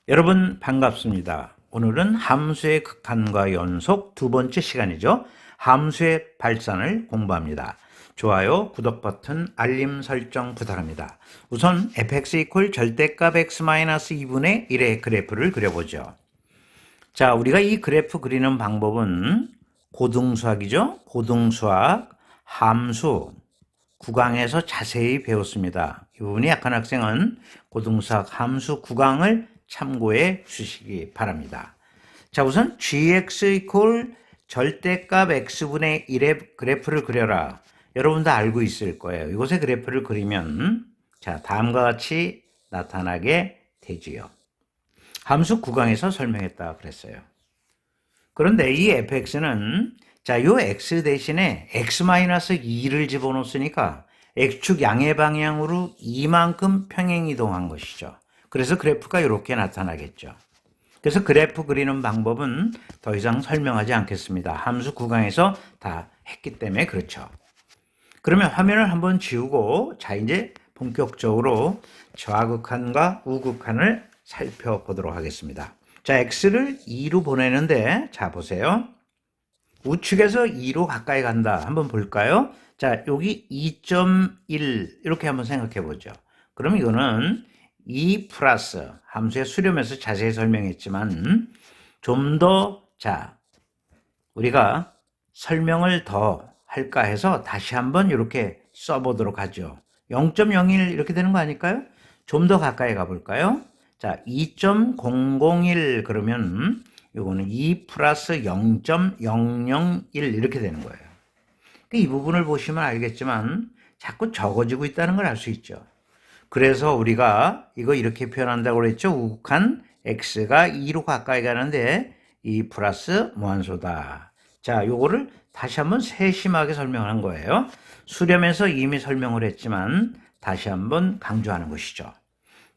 여러분 반갑습니다. 오늘은 함수의 극한과 연속 두 번째 시간이죠. 함수의 발산을 공부합니다. 좋아요, 구독 버튼, 알림 설정 부탁합니다. 우선 fx 이퀄 절대값 x-2분의 1의 그래프를 그려보죠. 자, 우리가 이 그래프 그리는 방법은 고등수학이죠. 고등수학, 함수, 구강에서 자세히 배웠습니다. 이 부분이 약한 학생은 고등수학 함수 구강을 참고해 주시기 바랍니다. 자, 우선 gx 이퀄 절대값 x분의 1의 그래프를 그려라. 여러분 다 알고 있을 거예요. 이곳의 그래프를 그리면 자, 다음과 같이 나타나게 되지요. 함수 구강에서 설명했다 그랬어요. 그런데 이 fx는 자, 요 x 대신에 x-2를 집어넣었으니까 x축 양의 방향으로 이만큼 평행이동한 것이죠. 그래서 그래프가 이렇게 나타나겠죠. 그래서 그래프 그리는 방법은 더 이상 설명하지 않겠습니다. 함수 구강에서 다 했기 때문에 그렇죠. 그러면 화면을 한번 지우고 자, 이제 본격적으로 좌극한과 우극한을 살펴보도록 하겠습니다. 자, x를 2로 보내는데 자, 보세요. 우측에서 2로 가까이 간다. 한번 볼까요? 자, 여기 2.1 이렇게 한번 생각해 보죠. 그럼 이거는 2 플러스 함수의 수렴에서 자세히 설명했지만 좀 더 자, 우리가 설명을 더 할까 해서 다시 한번 이렇게 써보도록 하죠. 0.01 이렇게 되는 거 아닐까요? 좀 더 가까이 가볼까요? 자, 2.001 그러면 요거는 2 플러스 0.001 이렇게 되는 거예요. 이 부분을 보시면 알겠지만 자꾸 적어지고 있다는 걸 알 수 있죠. 그래서 우리가 이거 이렇게 표현한다고 그랬죠. 우극한 x가 2로 가까이 가는데 2 플러스 무한소다. 자, 요거를 다시 한번 세심하게 설명한 거예요. 수렴에서 이미 설명을 했지만 다시 한번 강조하는 것이죠.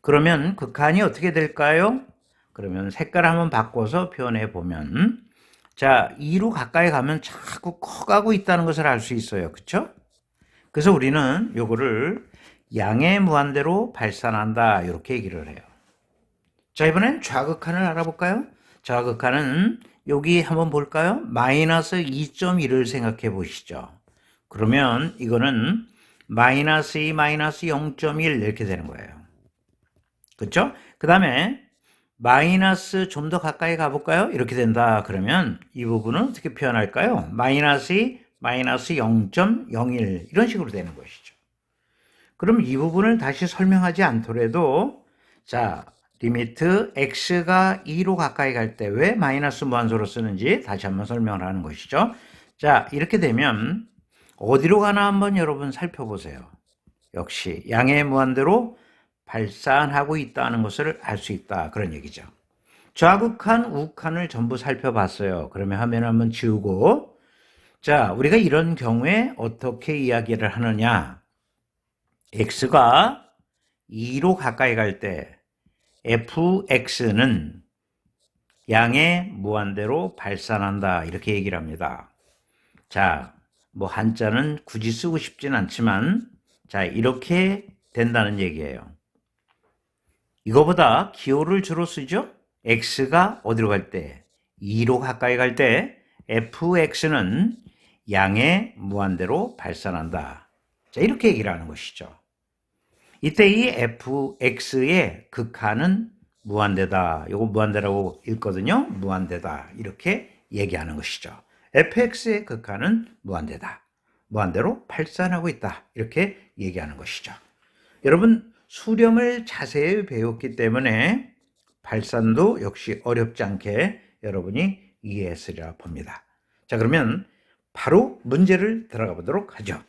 그러면 극한이 어떻게 될까요? 그러면 색깔 한번 바꿔서 표현해 보면 자, 2로 가까이 가면 자꾸 커가고 있다는 것을 알 수 있어요. 그렇죠? 그래서 우리는 요거를 양의 무한대로 발산한다 이렇게 얘기를 해요. 자, 이번엔 좌극한을 알아볼까요? 좌극한은 여기 한번 볼까요? 마이너스 2.1을 생각해 보시죠. 그러면 이거는 마이너스 2 마이너스 0.1 이렇게 되는 거예요. 그렇죠? 그 다음에 마이너스 좀 더 가까이 가볼까요? 이렇게 된다. 그러면 이 부분은 어떻게 표현할까요? 마이너스 2 마이너스 0.01 이런 식으로 되는 것이죠. 그럼 이 부분을 다시 설명하지 않더라도 자, 리미트 x가 2로 가까이 갈 때 왜 마이너스 무한소로 쓰는지 다시 한번 설명을 하는 것이죠. 자, 이렇게 되면 어디로 가나 한번 여러분 살펴보세요. 역시 양의 무한대로 발산하고 있다는 것을 알 수 있다. 그런 얘기죠. 좌극한, 우극한을 전부 살펴봤어요. 그러면 화면을 한번 지우고 자, 우리가 이런 경우에 어떻게 이야기를 하느냐. x가 2로 가까이 갈 때 fx는 양의 무한대로 발산한다. 이렇게 얘기를 합니다. 자, 뭐 한자는 굳이 쓰고 싶진 않지만 자, 이렇게 된다는 얘기예요. 이거보다 기호를 주로 쓰죠. x가 어디로 갈 때? 2로 가까이 갈 때 fx는 양의 무한대로 발산한다. 자, 이렇게 얘기를 하는 것이죠. 이때 이 fx의 극한은 무한대다. 이거 무한대라고 읽거든요. 무한대다. 이렇게 얘기하는 것이죠. fx의 극한은 무한대다. 무한대로 발산하고 있다. 이렇게 얘기하는 것이죠. 여러분, 수렴을 자세히 배웠기 때문에 발산도 역시 어렵지 않게 여러분이 이해했으리라 봅니다. 자, 그러면 바로 문제를 들어가 보도록 하죠.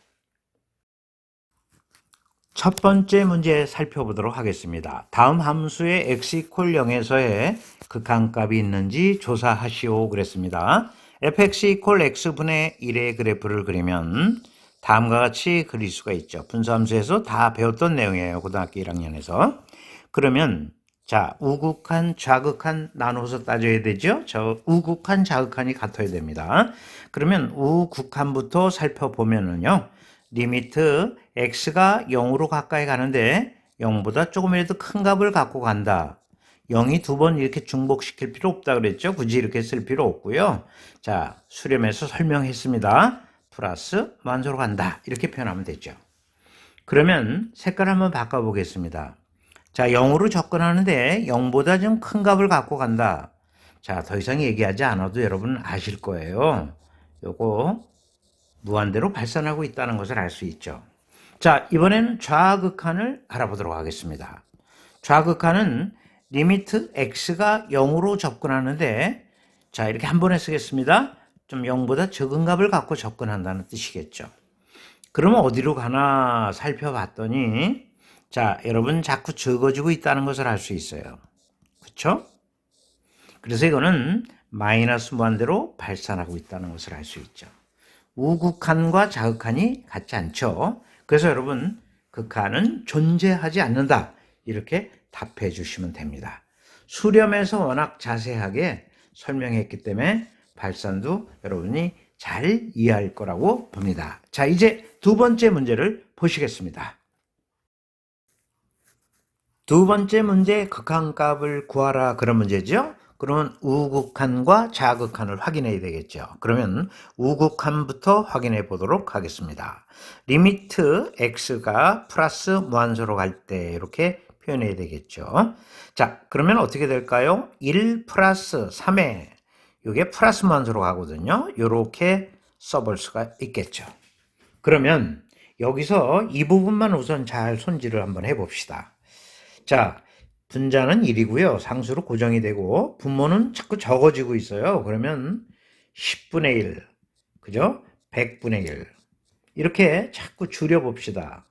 첫 번째 문제 살펴보도록 하겠습니다. 다음 함수의 x 이퀄 0에서의 극한값이 있는지 조사하시오 그랬습니다. fx 이퀄 x분의 1의 그래프를 그리면 다음과 같이 그릴 수가 있죠. 분수함수에서 다 배웠던 내용이에요. 고등학교 1학년에서. 그러면 자, 우극한, 좌극한 나눠서 따져야 되죠. 저 우극한, 좌극한이 같아야 됩니다. 그러면 우극한부터 살펴보면은요. 리미트 x가 0으로 가까이 가는데 0보다 조금이라도 큰 값을 갖고 간다. 0이 두 번 이렇게 중복시킬 필요 없다 그랬죠. 굳이 이렇게 쓸 필요 없고요. 자, 수렴해서 설명했습니다. 플러스 무한소로 간다. 이렇게 표현하면 되죠. 그러면 색깔 한번 바꿔보겠습니다. 자, 0으로 접근하는데 0보다 좀 큰 값을 갖고 간다. 자, 더 이상 얘기하지 않아도 여러분 아실 거예요. 요거 무한대로 발산하고 있다는 것을 알 수 있죠. 자, 이번에는 좌극한을 알아보도록 하겠습니다. 좌극한은 리미트 x가 0으로 접근하는데, 자, 이렇게 한 번에 쓰겠습니다. 좀 0보다 적은 값을 갖고 접근한다는 뜻이겠죠. 그러면 어디로 가나 살펴봤더니, 자, 여러분 자꾸 적어지고 있다는 것을 알 수 있어요. 그렇죠? 그래서 이거는 마이너스 무한대로 발산하고 있다는 것을 알 수 있죠. 우극한과 자극한이 같지 않죠. 그래서 여러분 극한은 존재하지 않는다. 이렇게 답해 주시면 됩니다. 수렴에서 워낙 자세하게 설명했기 때문에 발산도 여러분이 잘 이해할 거라고 봅니다. 자, 이제 두 번째 문제를 보시겠습니다. 두 번째 문제, 극한값을 구하라, 그런 문제죠. 그러면 우극한과 자극한을 확인해야 되겠죠. 그러면 우극한부터 확인해 보도록 하겠습니다. 리미트 x가 플러스 무한소로 갈 때 이렇게 표현해야 되겠죠. 자, 그러면 어떻게 될까요? 1 플러스 3에 이게 플러스 무한소로 가거든요. 이렇게 써볼 수가 있겠죠. 그러면 여기서 이 부분만 우선 잘 손질을 한번 해봅시다. 자, 분자는 1이고요. 상수로 고정이 되고 분모는 자꾸 적어지고 있어요. 그러면 10분의 1, 그죠? 100분의 1 이렇게 자꾸 줄여봅시다.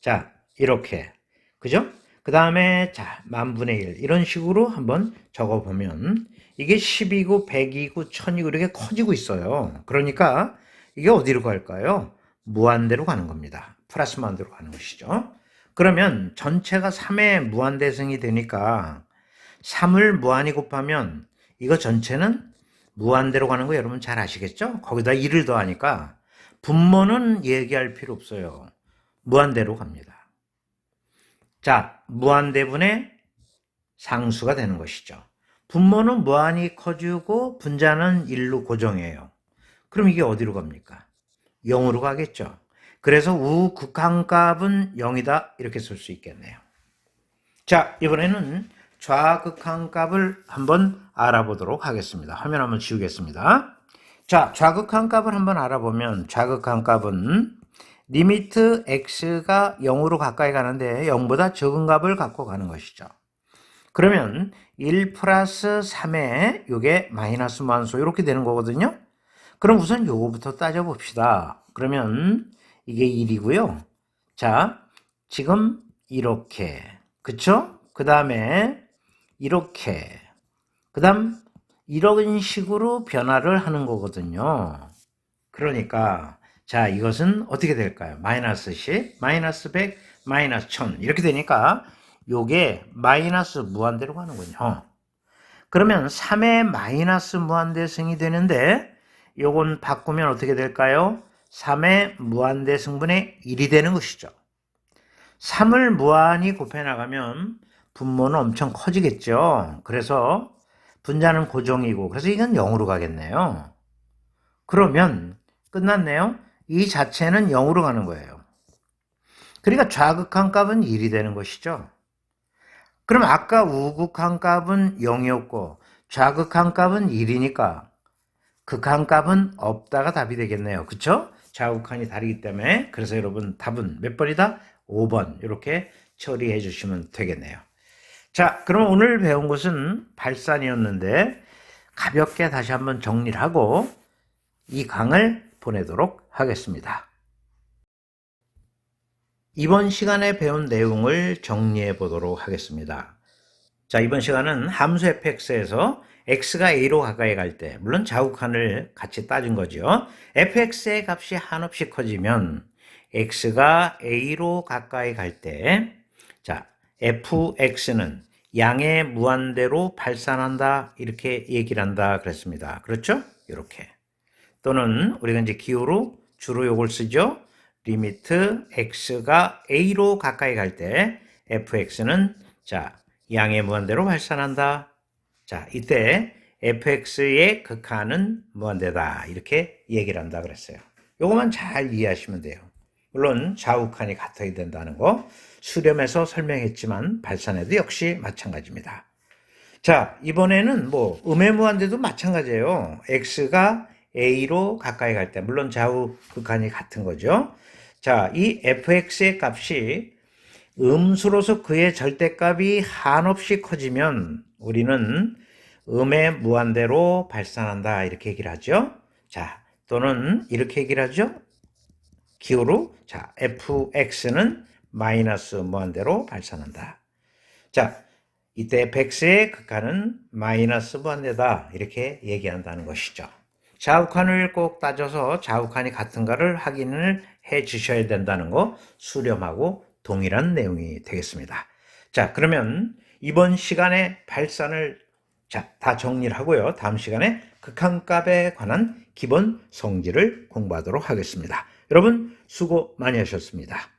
자, 이렇게, 그죠? 그 다음에 자, 만분의 1 이런 식으로 한번 적어보면 이게 10이고 100이고 1000이고 이렇게 커지고 있어요. 그러니까 이게 어디로 갈까요? 무한대로 가는 겁니다. 플러스 무한대로 가는 것이죠. 그러면 전체가 3의 무한대승이 되니까 3을 무한히 곱하면 이거 전체는 무한대로 가는 거 여러분 잘 아시겠죠? 거기다 1을 더하니까 분모는 얘기할 필요 없어요. 무한대로 갑니다. 자, 무한대분의 상수가 되는 것이죠. 분모는 무한히 커지고 분자는 1로 고정해요. 그럼 이게 어디로 갑니까? 0으로 가겠죠. 그래서 우극한값은 0이다 이렇게 쓸 수 있겠네요. 자, 이번에는 좌극한값을 한번 알아보도록 하겠습니다. 화면 한번 지우겠습니다. 자, 좌극한값을 한번 알아보면 좌극한값은 리미트 x가 0으로 가까이 가는데 0보다 적은 값을 갖고 가는 것이죠. 그러면 1 플러스 3에 이게 마이너스 무한소 이렇게 되는 거거든요. 그럼 우선 요거부터 따져봅시다. 그러면 이게 1이고요. 자, 지금 이렇게, 그쵸? 그 다음에 이렇게, 그 다음 이런 식으로 변화를 하는 거거든요. 그러니까 자, 이것은 어떻게 될까요? 마이너스 10, 마이너스 100, 마이너스 1000 이렇게 되니까 요게 마이너스 무한대로 가는군요. 그러면 3의 마이너스 무한대승이 되는데 요건 바꾸면 어떻게 될까요? 3의 무한대승분의 1이 되는 것이죠. 3을 무한히 곱해 나가면 분모는 엄청 커지겠죠. 그래서 분자는 고정이고 그래서 이건 0으로 가겠네요. 그러면 끝났네요. 이 자체는 0으로 가는 거예요. 그러니까 좌극한 값은 1이 되는 것이죠. 그럼 아까 우극한 값은 0이었고 좌극한 값은 1이니까 극한 값은 없다가 답이 되겠네요. 그쵸? 좌극한이 다르기 때문에. 그래서 여러분 답은 몇 번이다? 5번 이렇게 처리해 주시면 되겠네요. 자, 그럼 오늘 배운 것은 발산이었는데 가볍게 다시 한번 정리를 하고 이 강을 보내도록 하겠습니다. 이번 시간에 배운 내용을 정리해 보도록 하겠습니다. 자, 이번 시간은 함수 fx에서 x가 a로 가까이 갈 때, 물론 좌우칸을 같이 따진 거죠. fx의 값이 한없이 커지면 x가 a로 가까이 갈 때, 자, fx는 양의 무한대로 발산한다 이렇게 얘기를 한다 그랬습니다. 그렇죠? 이렇게. 또는 우리가 이제 기호로 주로 요걸 쓰죠. 리미트 x가 a로 가까이 갈 때 fx는 자 양의 무한대로 발산한다. 자, 이때 fx의 극한은 무한대다. 이렇게 얘기를 한다 그랬어요. 요것만 잘 이해하시면 돼요. 물론 좌우칸이 같아야 된다는 거 수렴해서 설명했지만 발산에도 역시 마찬가지입니다. 자, 이번에는 뭐 음의 무한대도 마찬가지예요. x가 a로 가까이 갈 때, 물론 좌우 극한이 같은 거죠. 자, 이 fx의 값이 음수로서 그의 절대값이 한없이 커지면 우리는 음의 무한대로 발산한다 이렇게 얘기를 하죠. 자, 또는 이렇게 얘기를 하죠. 기호로 자, fx는 마이너스 무한대로 발산한다. 자, 이때 100의 극한은 마이너스 무한대다 이렇게 얘기한다는 것이죠. 좌우칸을 꼭 따져서 좌우칸이 같은가를 확인을 해 주셔야 된다는 거 수렴하고 동일한 내용이 되겠습니다. 자, 그러면 이번 시간에 발산을 다 정리를 하고요. 다음 시간에 극한값에 관한 기본 성질을 공부하도록 하겠습니다. 여러분 수고 많이 하셨습니다.